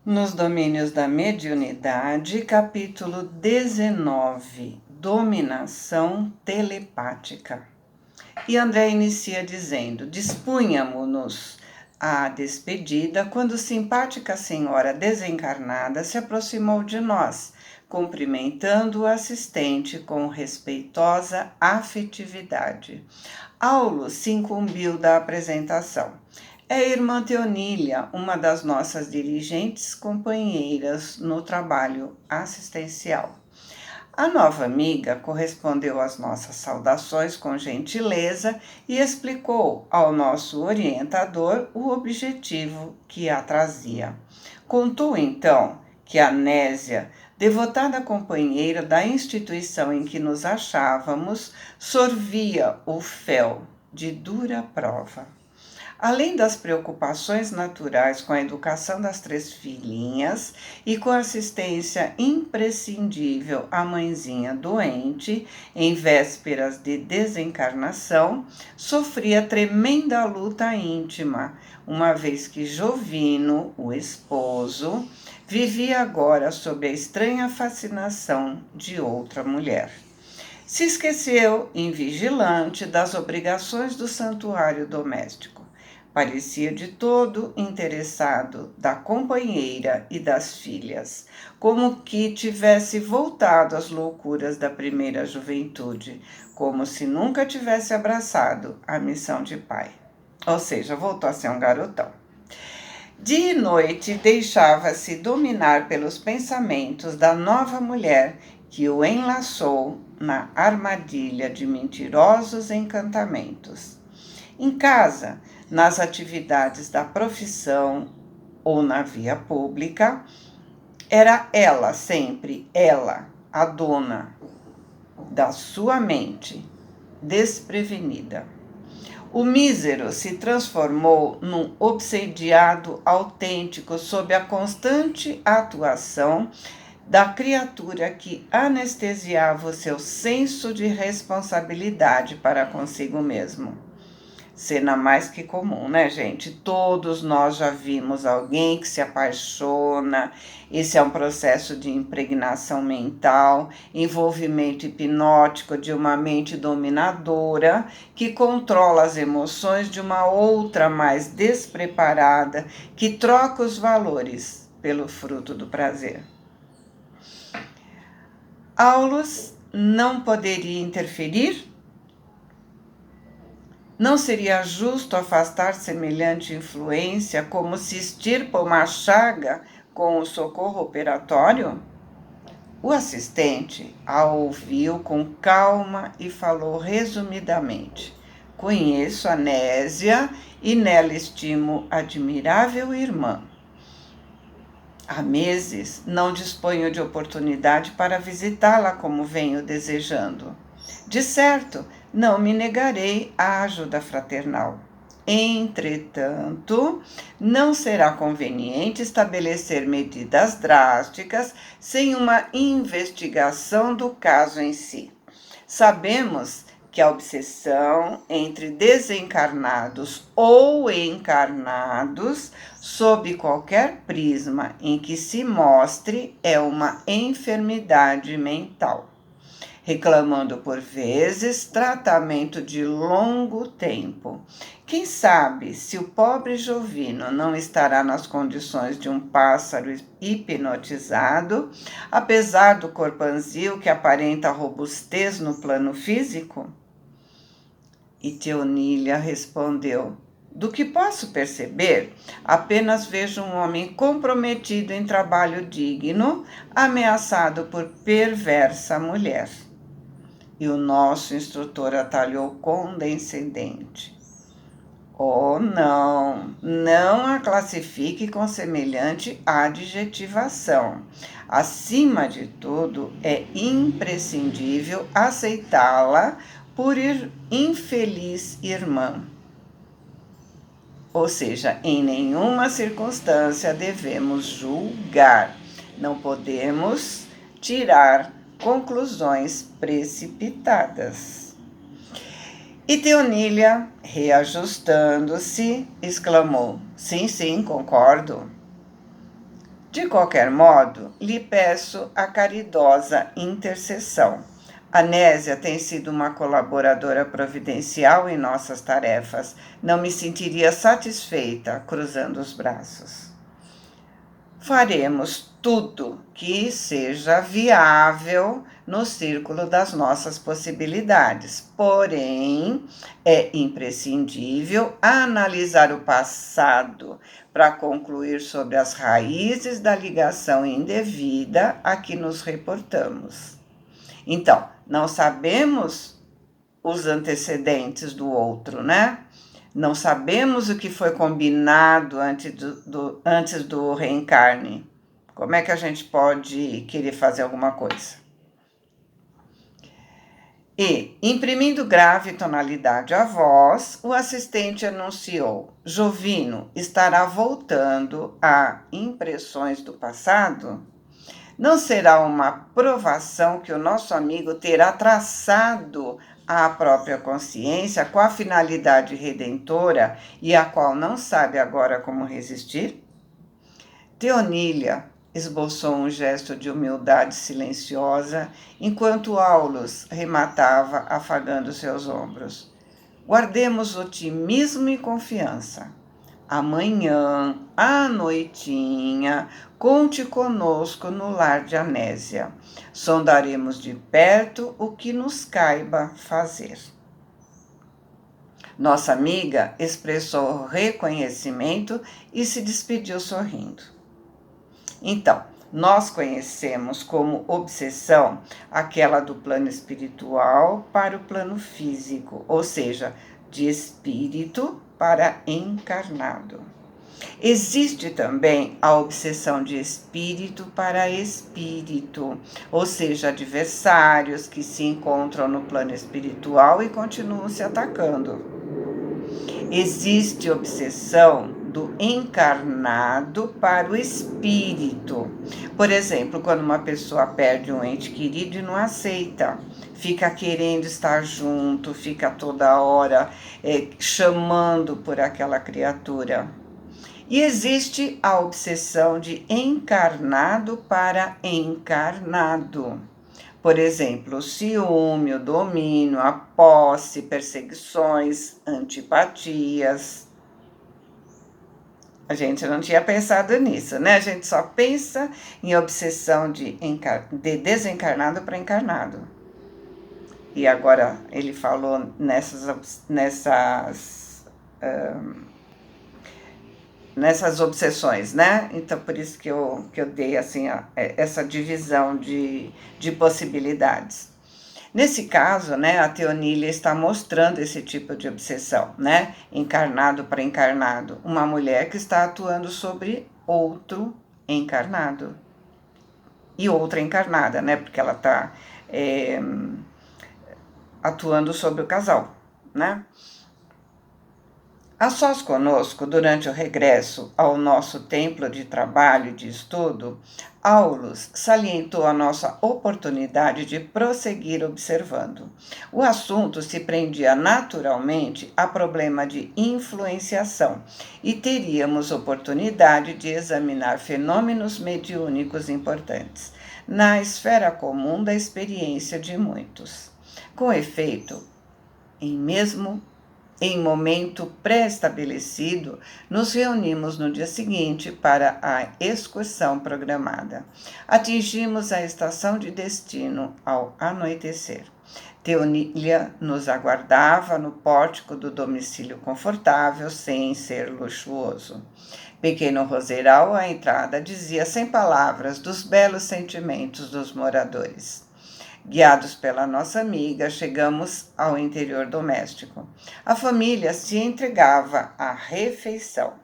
Nos domínios da mediunidade, capítulo 19, dominação telepática. E André inicia dizendo: dispunhamos-nos à despedida quando simpática senhora desencarnada se aproximou de nós, cumprimentando o assistente com respeitosa afetividade. Aulo se incumbiu da apresentação. É a irmã Teonília, uma das nossas dirigentes companheiras no trabalho assistencial. A nova amiga correspondeu às nossas saudações com gentileza e explicou ao nosso orientador o objetivo que a trazia. Contou então que a Nésia, devotada companheira da instituição em que nos achávamos, sorvia o fel de dura prova. Além das preocupações naturais com a educação das 3 filhinhas e com a assistência imprescindível à mãezinha doente, em vésperas de desencarnação, sofria tremenda luta íntima, uma vez que Jovino, o esposo, vivia agora sob a estranha fascinação de outra mulher. Se esqueceu, invigilante, das obrigações do santuário doméstico. Parecia de todo interessado da companheira e das filhas, como que tivesse voltado às loucuras da primeira juventude, como se nunca tivesse abraçado a missão de pai. Ou seja, voltou a ser um garotão. Dia e noite deixava-se dominar pelos pensamentos da nova mulher que o enlaçou na armadilha de mentirosos encantamentos. Em casa, nas atividades da profissão ou na via pública, era ela, sempre ela, a dona da sua mente, desprevenida. O mísero se transformou num obsediado autêntico sob a constante atuação da criatura que anestesiava o seu senso de responsabilidade para consigo mesmo. Cena mais que comum, né, gente? Todos nós já vimos alguém que se apaixona. Esse é um processo de impregnação mental, envolvimento hipnótico de uma mente dominadora que controla as emoções de uma outra mais despreparada, que troca os valores pelo fruto do prazer. Aulus não poderia interferir? Não seria justo afastar semelhante influência como se extirpa uma chaga com o socorro operatório? O assistente a ouviu com calma e falou resumidamente: conheço a Nésia e nela estimo admirável irmã. Há meses não disponho de oportunidade para visitá-la como venho desejando. De certo, não me negarei à ajuda fraternal. Entretanto, não será conveniente estabelecer medidas drásticas sem uma investigação do caso em si. Sabemos que a obsessão entre desencarnados ou encarnados, sob qualquer prisma em que se mostre, é uma enfermidade mental, reclamando por vezes tratamento de longo tempo. Quem sabe se o pobre Jovino não estará nas condições de um pássaro hipnotizado, apesar do corpanzil que aparenta robustez no plano físico? E Teonília respondeu: do que posso perceber, apenas vejo um homem comprometido em trabalho digno, ameaçado por perversa mulher. E o nosso instrutor atalhou condescendente: oh, não a classifique com semelhante adjetivação. Acima de tudo, é imprescindível aceitá-la por infeliz irmã. Ou seja, em nenhuma circunstância devemos julgar, não podemos tirar conclusões precipitadas. E Teonília, reajustando-se, exclamou: sim, concordo. De qualquer modo, lhe peço a caridosa intercessão. Anésia tem sido uma colaboradora providencial em nossas tarefas. Não me sentiria satisfeita cruzando os braços. Faremos tudo que seja viável no círculo das nossas possibilidades. Porém, é imprescindível analisar o passado para concluir sobre as raízes da ligação indevida a que nos reportamos. Então, não sabemos os antecedentes do outro, né? Não sabemos o que foi combinado antes do reencarne. Como é que a gente pode querer fazer alguma coisa? E, imprimindo grave tonalidade à voz, o assistente anunciou: Jovino estará voltando a impressões do passado? Não será uma provação que o nosso amigo terá traçado à própria consciência com a finalidade redentora e a qual não sabe agora como resistir? Teonília esboçou um gesto de humildade silenciosa, enquanto Aulus rematava afagando seus ombros. Guardemos otimismo e confiança. Amanhã, à noitinha, conte conosco no lar de Anésia. Sondaremos de perto o que nos caiba fazer. Nossa amiga expressou reconhecimento e se despediu sorrindo. Então, nós conhecemos como obsessão aquela do plano espiritual para o plano físico, ou seja, de espírito para encarnado. Existe também a obsessão de espírito para espírito, ou seja, adversários que se encontram no plano espiritual e continuam se atacando. Existe obsessão do encarnado para o espírito. Por exemplo, quando uma pessoa perde um ente querido e não aceita, fica querendo estar junto, fica toda hora chamando por aquela criatura. E existe a obsessão de encarnado para encarnado. Por exemplo, o ciúme, o domínio, a posse, perseguições, antipatias. A gente não tinha pensado nisso, né? A gente só pensa em obsessão de desencarnado para encarnado. E agora ele falou nessas obsessões, né? Então, por isso que eu dei assim, essa divisão de possibilidades. Nesse caso, né, a Teonília está mostrando esse tipo de obsessão, né? Encarnado para encarnado. Uma mulher que está atuando sobre outro encarnado. E outra encarnada, né? Porque ela está atuando sobre o casal, né? A sós conosco, durante o regresso ao nosso templo de trabalho e de estudo, Aulus salientou a nossa oportunidade de prosseguir observando. O assunto se prendia naturalmente a problema de influenciação e teríamos oportunidade de examinar fenômenos mediúnicos importantes na esfera comum da experiência de muitos. Com efeito, em momento pré-estabelecido, nos reunimos no dia seguinte para a excursão programada. Atingimos a estação de destino ao anoitecer. Teonília nos aguardava no pórtico do domicílio confortável, sem ser luxuoso. Pequeno roseiral à entrada dizia sem palavras dos belos sentimentos dos moradores. Guiados pela nossa amiga, chegamos ao interior doméstico. A família se entregava à refeição.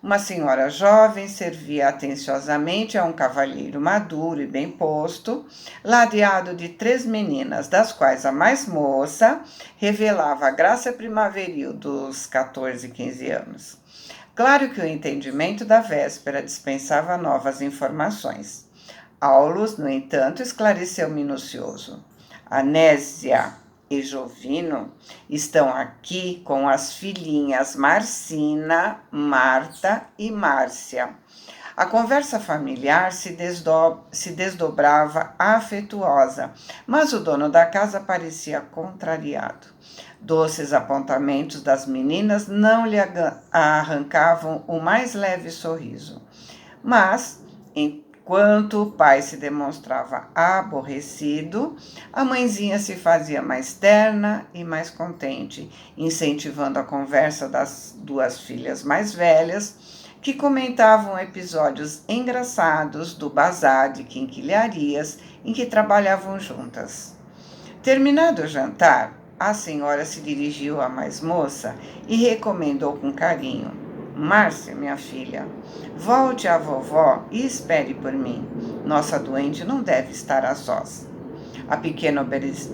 Uma senhora jovem servia atenciosamente a um cavalheiro maduro e bem posto, ladeado de 3 meninas, das quais a mais moça revelava a graça primaveril dos 14, 15 anos. Claro que o entendimento da véspera dispensava novas informações. Aulus, no entanto, esclareceu minucioso. Anésia e Jovino estão aqui com as filhinhas Marcina, Marta e Márcia. A conversa familiar se desdobrava afetuosa, mas o dono da casa parecia contrariado. Doces apontamentos das meninas não lhe arrancavam o mais leve sorriso. Mas, enquanto o pai se demonstrava aborrecido, a mãezinha se fazia mais terna e mais contente, incentivando a conversa das duas filhas mais velhas, que comentavam episódios engraçados do bazar de quinquilharias em que trabalhavam juntas. Terminado o jantar, a senhora se dirigiu à mais moça e recomendou com carinho: Márcia, minha filha, volte à vovó e espere por mim. Nossa doente não deve estar a sós. A pequena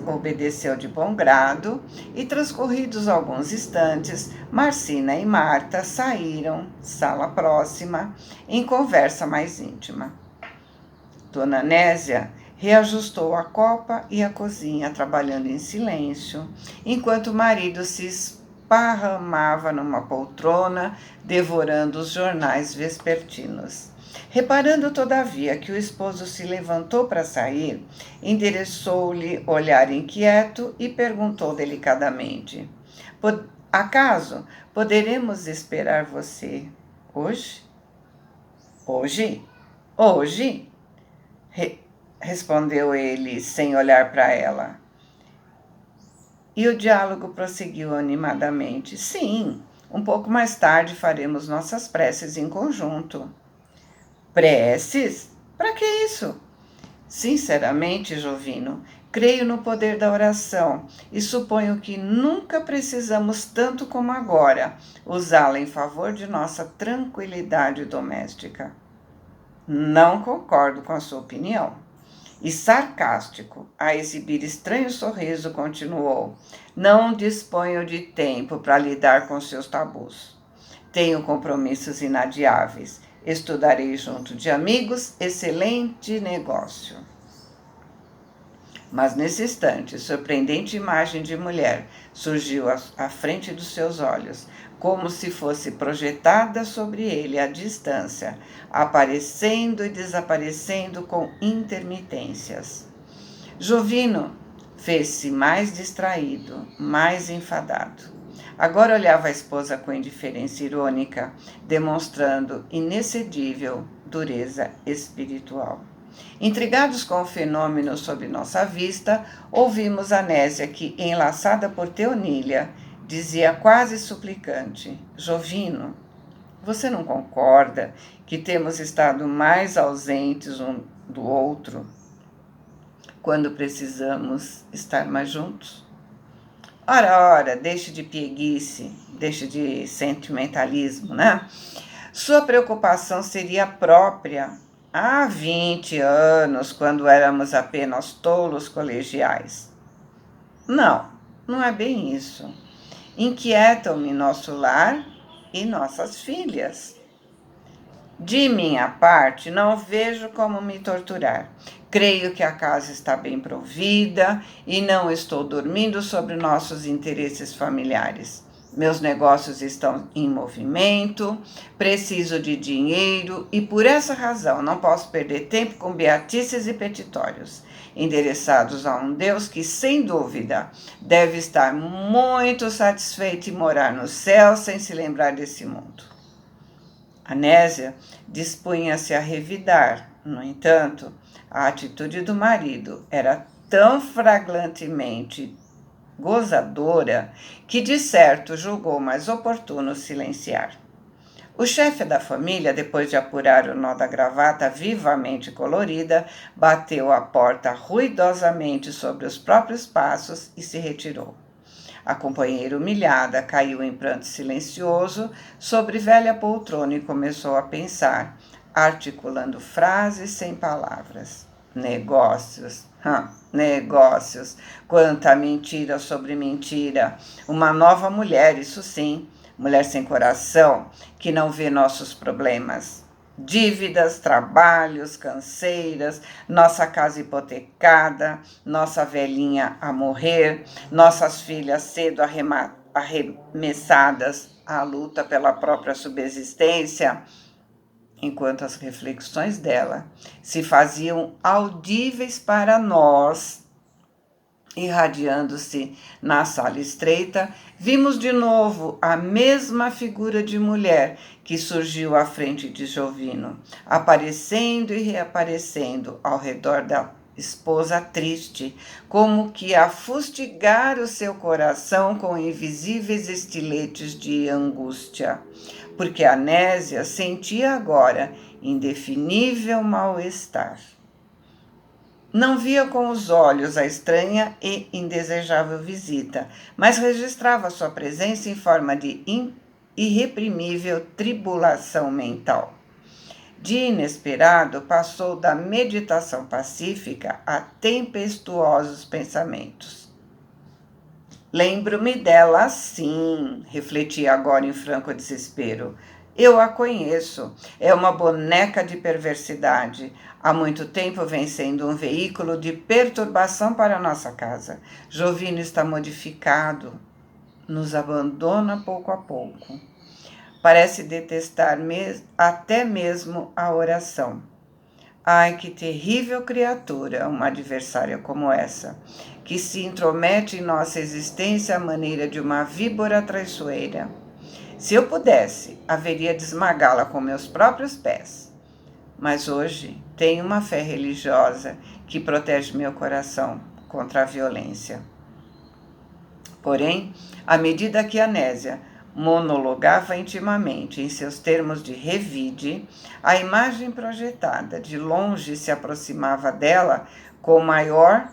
obedeceu de bom grado e, transcorridos alguns instantes, Marcina e Marta saíram, sala próxima, em conversa mais íntima. Dona Nésia reajustou a copa e a cozinha, trabalhando em silêncio, enquanto o marido se esparramava numa poltrona, devorando os jornais vespertinos. Reparando, todavia, que o esposo se levantou para sair, endereçou-lhe olhar inquieto e perguntou delicadamente: Acaso poderemos esperar você hoje? Hoje? Hoje? Respondeu ele, sem olhar para ela. E o diálogo prosseguiu animadamente. Sim, um pouco mais tarde faremos nossas preces em conjunto. Preces? Para que isso? Sinceramente, Jovino, creio no poder da oração e suponho que nunca precisamos tanto como agora usá-la em favor de nossa tranquilidade doméstica. Não concordo com a sua opinião. E sarcástico, a exibir estranho sorriso, continuou: Não disponho de tempo para lidar com seus tabus. Tenho compromissos inadiáveis. Estudarei junto de amigos, excelente negócio. Mas nesse instante, surpreendente imagem de mulher surgiu à frente dos seus olhos, como se fosse projetada sobre ele à distância, aparecendo e desaparecendo com intermitências. Jovino fez-se mais distraído, mais enfadado. Agora olhava a esposa com indiferença irônica, demonstrando inexcedível dureza espiritual. Intrigados com o fenômeno sob nossa vista, ouvimos a Nésia que, enlaçada por Teonília, dizia quase suplicante: Jovino, você não concorda que temos estado mais ausentes um do outro quando precisamos estar mais juntos? Ora, deixe de pieguice, deixe de sentimentalismo, né? Sua preocupação seria própria há 20 anos, quando éramos apenas tolos colegiais. Não é bem isso. Inquietam-me nosso lar e nossas filhas. De minha parte, não vejo como me torturar. Creio que a casa está bem provida e não estou dormindo sobre nossos interesses familiares. Meus negócios estão em movimento, preciso de dinheiro e por essa razão não posso perder tempo com beatices e petitórios, endereçados a um Deus que, sem dúvida, deve estar muito satisfeito em morar no céu sem se lembrar desse mundo. Anésia dispunha-se a revidar. No entanto, a atitude do marido era tão flagrantemente gozadora que, de certo, julgou mais oportuno silenciar. O chefe da família, depois de apurar o nó da gravata vivamente colorida, bateu a porta ruidosamente sobre os próprios passos e se retirou. A companheira humilhada caiu em pranto silencioso sobre velha poltrona e começou a pensar, articulando frases sem palavras. Negócios, negócios, quanta mentira sobre mentira. Uma nova mulher, isso sim, mulher sem coração, que não vê nossos problemas. Dívidas, trabalhos, canseiras, nossa casa hipotecada, nossa velhinha a morrer, nossas filhas cedo arremessadas à luta pela própria subsistência. enquanto as reflexões dela se faziam audíveis para nós, irradiando-se na sala estreita, vimos de novo a mesma figura de mulher que surgiu à frente de Jovino, aparecendo e reaparecendo ao redor da esposa triste, como que a fustigar o seu coração com invisíveis estiletes de angústia, porque Anésia sentia agora indefinível mal-estar. Não via com os olhos a estranha e indesejável visita, mas registrava sua presença em forma de irreprimível tribulação mental. De inesperado, passou da meditação pacífica a tempestuosos pensamentos. Lembro-me dela sim, refleti agora em franco desespero. Eu a conheço. É uma boneca de perversidade. Há muito tempo vem sendo um veículo de perturbação para a nossa casa. Jovino está modificado. Nos abandona pouco a pouco. Parece detestar até mesmo a oração. Ai, que terrível criatura, uma adversária como essa, que se intromete em nossa existência à maneira de uma víbora traiçoeira. Se eu pudesse, haveria de esmagá-la com meus próprios pés. Mas hoje tenho uma fé religiosa que protege meu coração contra a violência. Porém, à medida que Anésia monologava intimamente em seus termos de revide, a imagem projetada de longe se aproximava dela com maior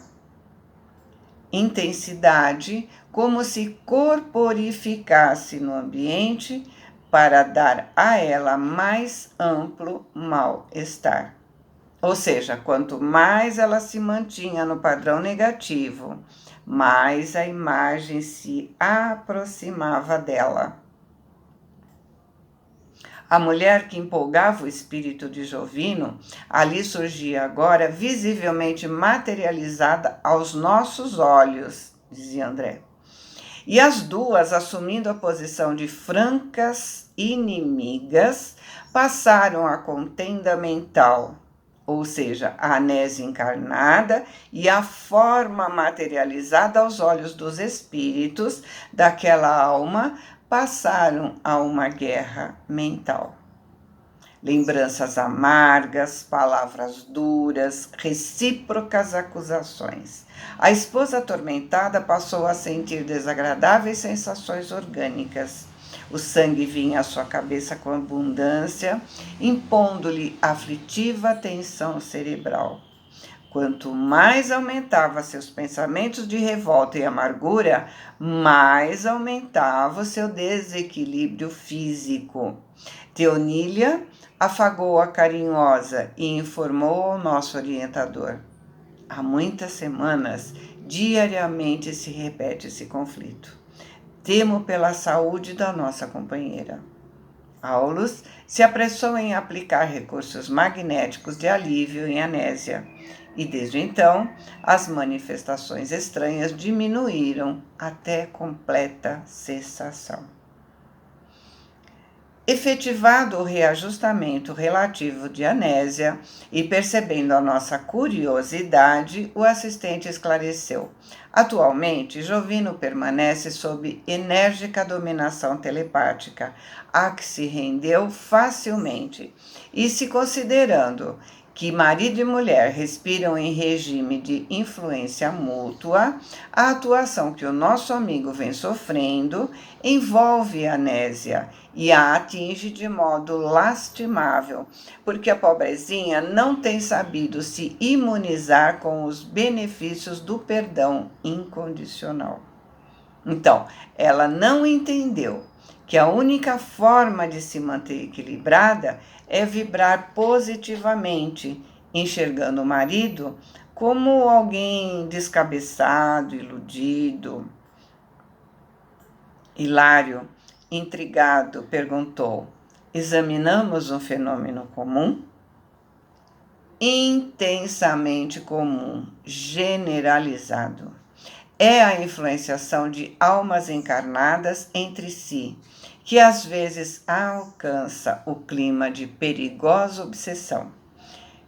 intensidade, como se corporificasse no ambiente para dar a ela mais amplo mal-estar. Ou seja, quanto mais ela se mantinha no padrão negativo, mais a imagem se aproximava dela. A mulher que empolgava o espírito de Jovino, ali surgia agora visivelmente materializada aos nossos olhos, dizia André. E as duas, assumindo a posição de francas inimigas, passaram a contenda mental, ou seja, a Anésia encarnada e a forma materializada aos olhos dos espíritos daquela alma passaram a uma guerra mental. Lembranças amargas, palavras duras, recíprocas acusações. A esposa atormentada passou a sentir desagradáveis sensações orgânicas. O sangue vinha à sua cabeça com abundância, impondo-lhe aflitiva tensão cerebral. Quanto mais aumentava seus pensamentos de revolta e amargura, mais aumentava o seu desequilíbrio físico. Teonília afagou-a carinhosa e informou ao nosso orientador. Há muitas semanas, diariamente se repete esse conflito. Temo pela saúde da nossa companheira. Aulus se apressou em aplicar recursos magnéticos de alívio em Anésia, e desde então as manifestações estranhas diminuíram até completa cessação. Efetivado o reajustamento relativo de Anésia e percebendo a nossa curiosidade, o assistente esclareceu. Atualmente, Jovino permanece sob enérgica dominação telepática, a que se rendeu facilmente, e se considerando que marido e mulher respiram em regime de influência mútua, a atuação que o nosso amigo vem sofrendo envolve a Anésia e a atinge de modo lastimável, porque a pobrezinha não tem sabido se imunizar com os benefícios do perdão incondicional. Então, ela não entendeu que a única forma de se manter equilibrada é vibrar positivamente, enxergando o marido como alguém descabeçado, iludido. Hilário, intrigado, perguntou: examinamos um fenômeno comum? Intensamente comum, generalizado. É a influenciação de almas encarnadas entre si, que às vezes alcança o clima de perigosa obsessão.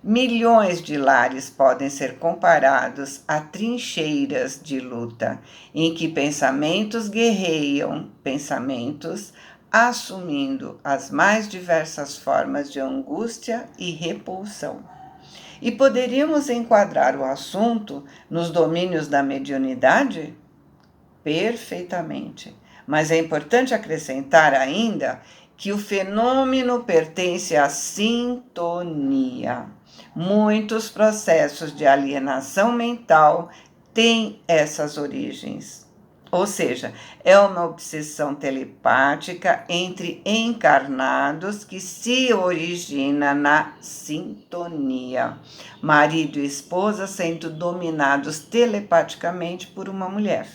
Milhões de lares podem ser comparados a trincheiras de luta, em que pensamentos guerreiam pensamentos, assumindo as mais diversas formas de angústia e repulsão. E poderíamos enquadrar o assunto nos domínios da mediunidade? Perfeitamente. Mas é importante acrescentar ainda que o fenômeno pertence à sintonia. Muitos processos de alienação mental têm essas origens. Ou seja, é uma obsessão telepática entre encarnados que se origina na sintonia. Marido e esposa sendo dominados telepaticamente por uma mulher.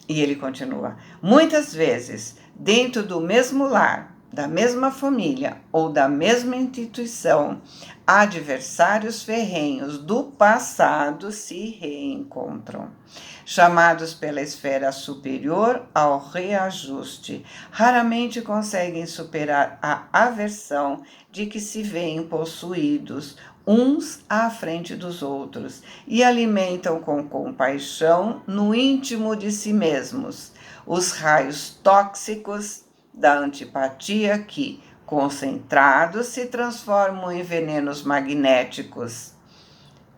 E ele continua: muitas vezes, dentro do mesmo lar, da mesma família ou da mesma instituição, adversários ferrenhos do passado se reencontram, chamados pela esfera superior ao reajuste. Raramente conseguem superar a aversão de que se veem possuídos uns à frente dos outros, e alimentam com compaixão no íntimo de si mesmos os raios tóxicos da antipatia que, concentrados, se transformam em venenos magnéticos,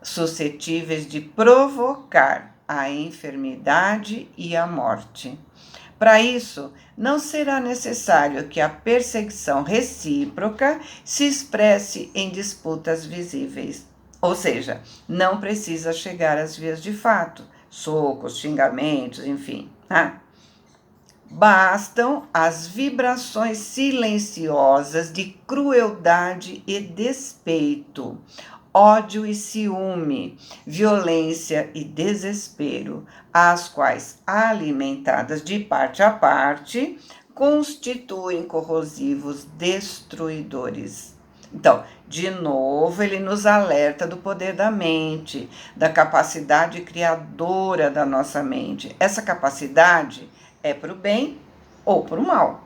suscetíveis de provocar a enfermidade e a morte. Para isso, não será necessário que a perseguição recíproca se expresse em disputas visíveis. Ou seja, não precisa chegar às vias de fato, socos, xingamentos, enfim. Bastam as vibrações silenciosas de crueldade e despeito, ódio e ciúme, violência e desespero, as quais, alimentadas de parte a parte, constituem corrosivos destruidores. Então, de novo, ele nos alerta do poder da mente, da capacidade criadora da nossa mente. Essa capacidade é para o bem ou para o mal.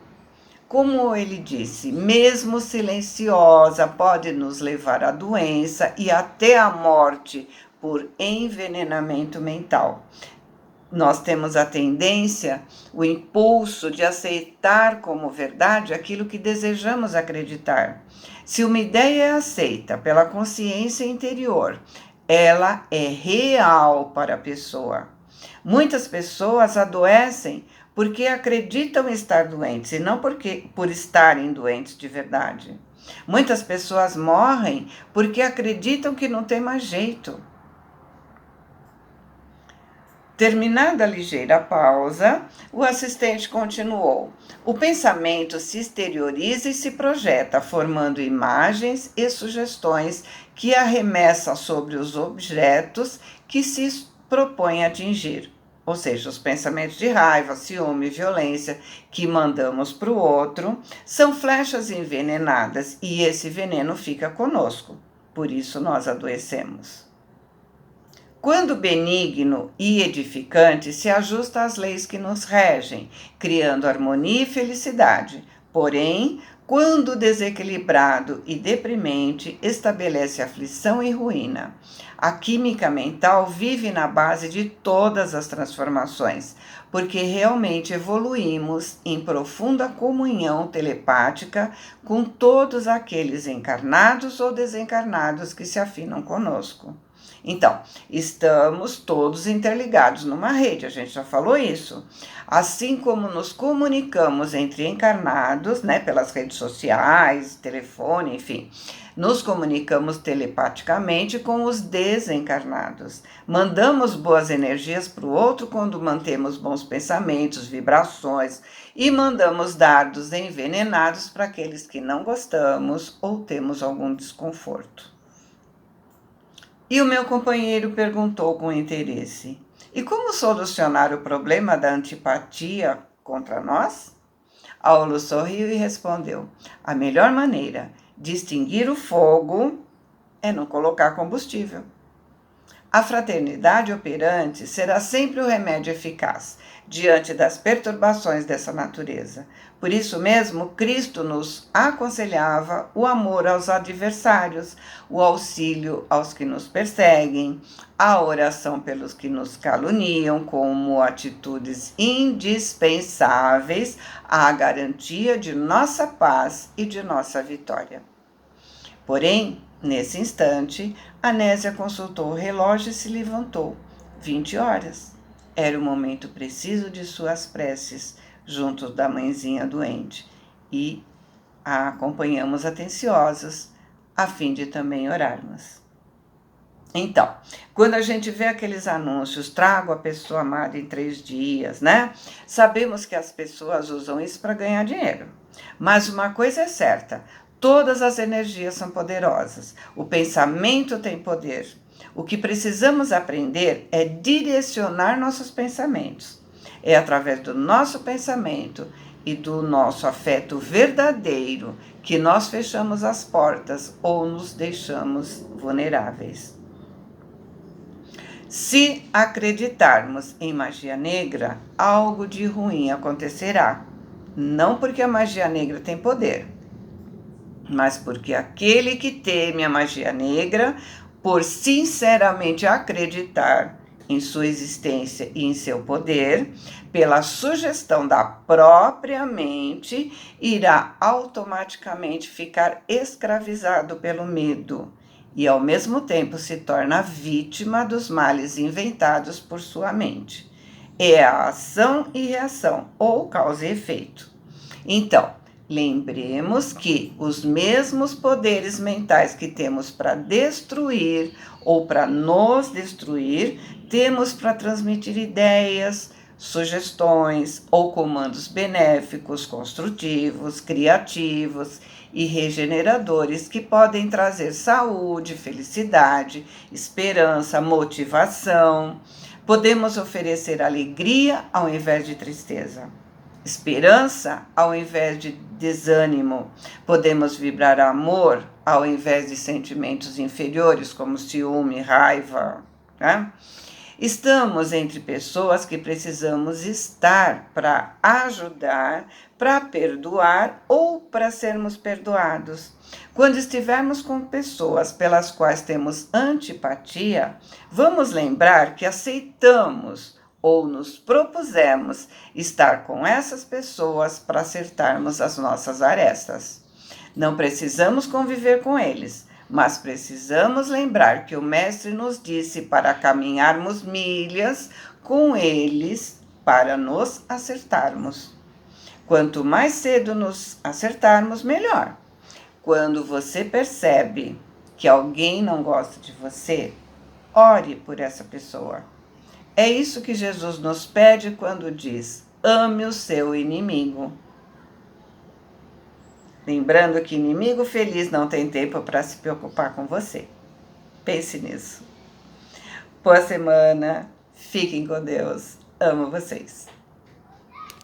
Como ele disse, mesmo silenciosa, pode nos levar à doença e até à morte por envenenamento mental. Nós temos a tendência, o impulso de aceitar como verdade aquilo que desejamos acreditar. Se uma ideia é aceita pela consciência interior, ela é real para a pessoa. Muitas pessoas adoecem porque acreditam estar doentes e não por estarem doentes de verdade. Muitas pessoas morrem porque acreditam que não tem mais jeito. Terminada a ligeira pausa, o assistente continuou. O pensamento se exterioriza e se projeta, formando imagens e sugestões que arremessa sobre os objetos que se propõe atingir. Ou seja, os pensamentos de raiva, ciúme, violência que mandamos para o outro são flechas envenenadas e esse veneno fica conosco. Por isso nós adoecemos. Quando benigno e edificante, se ajusta às leis que nos regem, criando harmonia e felicidade. Porém, quando desequilibrado e deprimente, estabelece aflição e ruína. A química mental vive na base de todas as transformações, porque realmente evoluímos em profunda comunhão telepática com todos aqueles encarnados ou desencarnados que se afinam conosco. Então, estamos todos interligados numa rede, a gente já falou isso. Assim como nos comunicamos entre encarnados, pelas redes sociais, telefone, enfim, nos comunicamos telepaticamente com os desencarnados. Mandamos boas energias para o outro quando mantemos bons pensamentos, vibrações e mandamos dardos envenenados para aqueles que não gostamos ou temos algum desconforto. E o meu companheiro perguntou com interesse: e como solucionar o problema da antipatia contra nós? Aulo sorriu e respondeu: a melhor maneira de extinguir o fogo é não colocar combustível. A fraternidade operante será sempre o remédio eficaz diante das perturbações dessa natureza. Por isso mesmo, Cristo nos aconselhava o amor aos adversários, o auxílio aos que nos perseguem, a oração pelos que nos caluniam, como atitudes indispensáveis à garantia de nossa paz e de nossa vitória. Porém, nesse instante, Anésia consultou o relógio e se levantou. 20 horas. Era o momento preciso de suas preces, junto da mãezinha doente, e a acompanhamos atenciosos, a fim de também orarmos. Então, quando a gente vê aqueles anúncios, trago a pessoa amada em 3 dias, né? Sabemos que as pessoas usam isso para ganhar dinheiro. Mas uma coisa é certa, todas as energias são poderosas. O pensamento tem poder. O que precisamos aprender é direcionar nossos pensamentos. É através do nosso pensamento e do nosso afeto verdadeiro que nós fechamos as portas ou nos deixamos vulneráveis. Se acreditarmos em magia negra, algo de ruim acontecerá. Não porque a magia negra tem poder, mas porque aquele que teme a magia negra, por sinceramente acreditar em sua existência e em seu poder, pela sugestão da própria mente, irá automaticamente ficar escravizado pelo medo e, ao mesmo tempo, se torna vítima dos males inventados por sua mente. É a ação e reação, ou causa e efeito. Então, lembremos que os mesmos poderes mentais que temos para destruir ou para nos destruir, temos para transmitir ideias, sugestões ou comandos benéficos, construtivos, criativos e regeneradores que podem trazer saúde, felicidade, esperança, motivação. Podemos oferecer alegria ao invés de tristeza, esperança ao invés de desânimo. Podemos vibrar amor ao invés de sentimentos inferiores como ciúme, raiva, né? Estamos entre pessoas que precisamos estar para ajudar, para perdoar ou para sermos perdoados. Quando estivermos com pessoas pelas quais temos antipatia, vamos lembrar que aceitamos ou nos propusemos estar com essas pessoas para acertarmos as nossas arestas. Não precisamos conviver com eles, mas precisamos lembrar que o Mestre nos disse para caminharmos milhas com eles para nos acertarmos. Quanto mais cedo nos acertarmos, melhor. Quando você percebe que alguém não gosta de você, ore por essa pessoa. É isso que Jesus nos pede quando diz: ame o seu inimigo. Lembrando que inimigo feliz não tem tempo para se preocupar com você. Pense nisso. Boa semana, fiquem com Deus. Amo vocês.